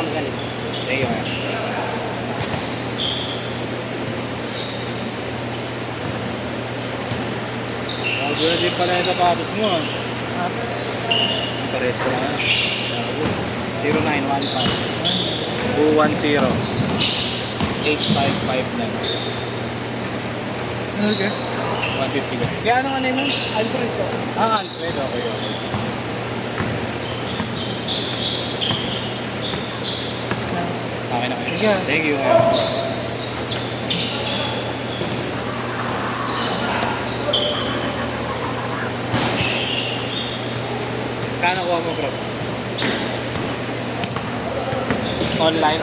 kami galing. Thank you, man. Gula din pala yung sapatos mo, ah. Pares ko lang. 0915 210 8559. Okay. 150 ko. Kaya ano nga na yun? Alfred ko. Alfred, okay. Okay na kayo. Sige. Thank you, man. Kano kuha mo, bro? Online.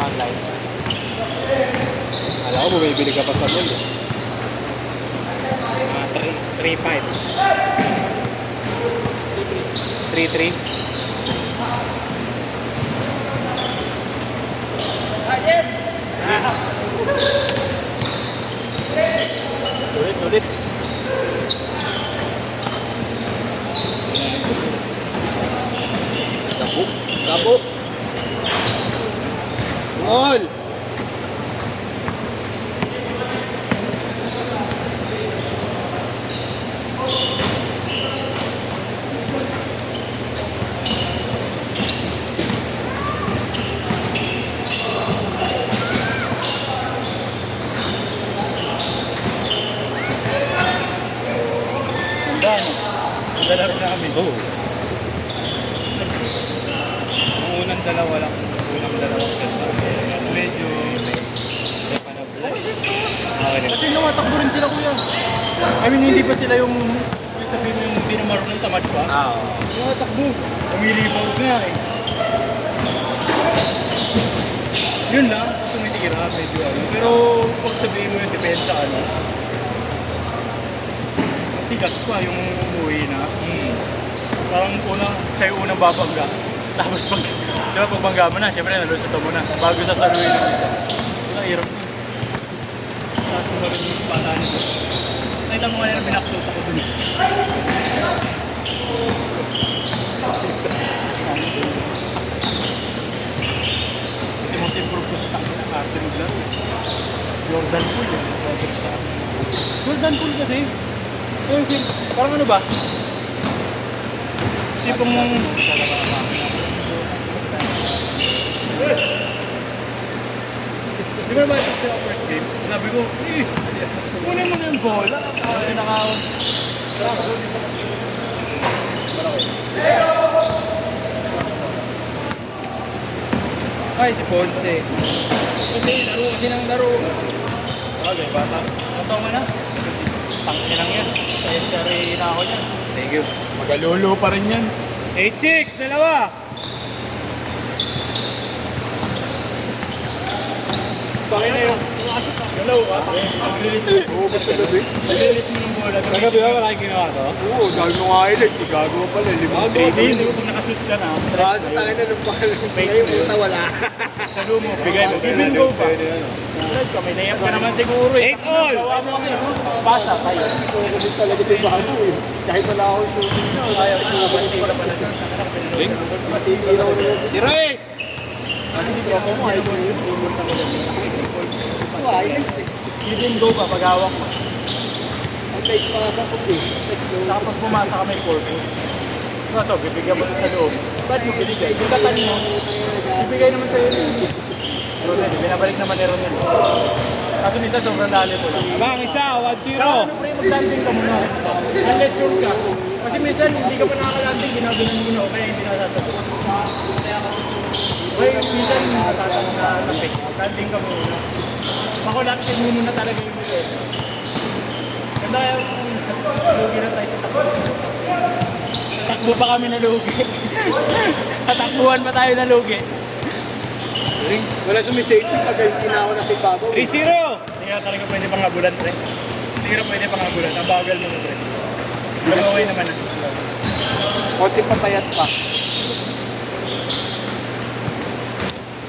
Alam ko, bumibili ka pa sa mall. 3.5. 3.3. Sulit. Gabo. Gol! Ang dalawa namin. Oo. Ang unang dalawa lang. Unang dalawang set na. Medyo may panabla. Okay. Kasi lumatakbo rin sila, kuya. I mean, hindi pa sila yung sabihin mo yung hindi na marunong tamad pa. Lumatakbo. Umilipag nga eh. Yun lang, tumitira, medyo ano. Pero pag sabihin mo yung depensa, ano, tigas pa yung umuwi na. Parang siya yung unang babangga. Tapos pag, di ba, pag bangga mo na, syempre nalusato mo na. Bago sasaluhin ng isa. Ang hirap na. Tapos mo na rin yung pataan ko. Nakita mo nga nila binaksuta ko dun. Kasi most improve ko sa takbo ng arte maglaro. Jordan Poole yun. Jordan Poole kasi. Parang ano ba? Tipong di ba ito sa first game? Sabi ko, kunin mo na yung bola. Ay, si Ponce. Kasi laro kasi ng laro. Okay, bata. Totoo nga na. Tangin lang yan. Sayang-sari na ako yan. Thank you. Magalolo pa rin yan. 8-6, dalawa. Bakit na yun? Galaw ka? Mag-release mo. Mag-release mo ng bola. Kagabi ba maraming ginawa to? Oo, gago nga highlight. Gago pala. Limago. Pag nakashoot ka na. Sa tangin na nung pala. Ngayon puta wala. Sabi mo, bigay mo. Giving go pa. May layap ka naman siguro eh. 8 all. Gawa mo kami. Pasa tayo. Kukulit talaga si Bago eh. Kahit wala ako yung shooting na. Kaya ko na bandila pala dyan. Matindi na ako na. Direk! Kasi di ko mo, ayaw mo yun. Gusto highlights eh. Giving go pa pag hawak mo. Ang tight pa sa kong eh. Saka pag pumasa ka may purpose. Ano to, bibigyan mo sa loob. Ba't mo binigay? Yung katan mo, bibigay naman sa'yo yun. Ronel, binabalik naman ni Ronel. Kaso minsan sobrang dali mo lang. Abang isa, 1-0. Saka ano pre, mag-landing ka muna. Unless sure ka. Kasi minsan hindi ka pa nakaka-landing, ginaganon mo na o kaya hindi nasasagot. Kaya minsan natatanong na lapit. Landing ka muna. Pakulatin mo muna talaga yung bilet. Ganda kaya lugi na tayo sa takbo. Takbo pa kami na lugi. Tatakbuhan pa tayo na lugi. Wala sumisafety pag hindi na ako na si Bago. 3-0. Hindi ka talaga pwede pang habulan, pre. Hindi ka pwede pang habulan. Ang bagal mo na, pre. Magaway naman na. Konti patayat pa.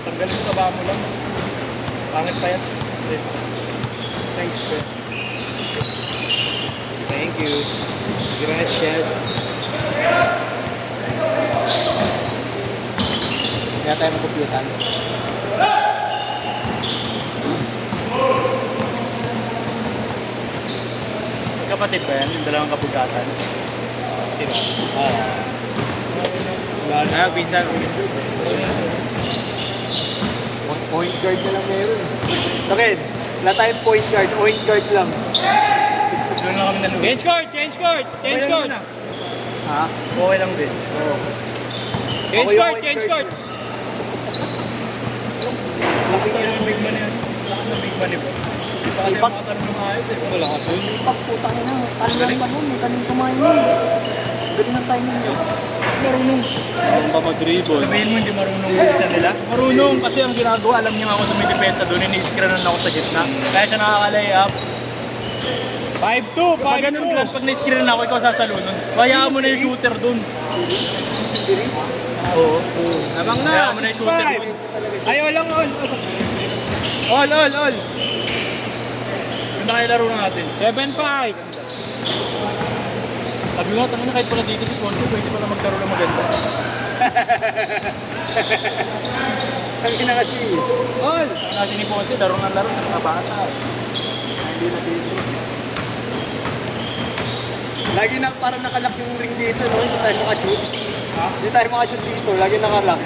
Tanggalin sa taba mo lang. Pangit pa yan. Thanks, pre. Thank you. Gracias. Kaya tayo magkupitan. Kapatid ba yan? Yung dalawang kabugatan? Sino? Wala na, pinsan. Point guard na lang meron. Sakin, wala tayong point guard lang. Doon lang kami naluwi. Change court! Change court! Change court! Ha? Okay lang din. Oo. Change Ako yung court! point Change guard. court! Lakas na yung big man yan. Lakas na big man eh. Baka kasi Sipak. makatanong ng ayos eh. Wala ka sus. Pag putang ina, talang ba nun? Talang kumain nun. Galing ng timing yun. Marunong. Ang pa mag-dribble. Sabihin mo hindi marunong yung isa nila? Marunong kasi ang ginagawa, alam niya ako sa may depensa doon, ini-screenan ako sa gitna. Kaya siya nakaka-lay up. 5-2! Pag ganun lang, pag na-screenan ako, ikaw sasalunan. Kaya mo na yung shooter doon. Series? Oo. Abang Kaya na! mo na yung shooter 6-5! doon. Ay, walang all! All! Yung nakilaro natin. 7-5! Sabi nga, tangin na kahit pala dito si Concho, pwede pala magkaroon ng maganda. Ang ina kasi. All! Ang natin ni Ponce, laro ng laro sa mga bata. Hindi na dito. Lagi na parang nakalak yung ring dito, no? Hindi tayo makashoot. Ha? Hindi tayo makashoot dito. Lagi nakalak.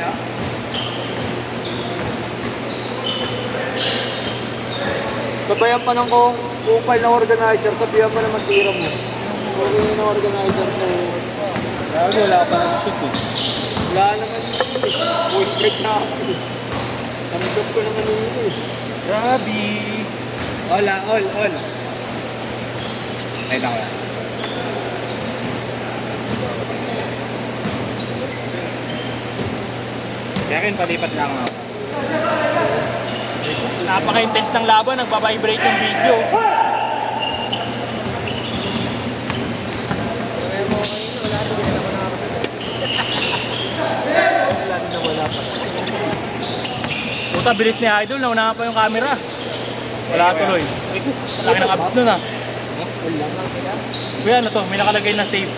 Sabayan pa ng kupal na organizer, sabihan pa na magtira mo. Okay na organizer mo. Lalo, wala ka pa nag-shoot eh. Wala naman yun. Point break na ako. Tanggap ko naman yun eh. Grabe. All! Ay, nako lang. Kaya akin, palipat lang ako. Napaka-intense ng laban, nagpa-vibrate yung video. Puta, bilis ni Idol, nauna pa yung camera. Wala tuloy. Laki ng abs nun ah. Kuya, ano to? May nakalagay na save.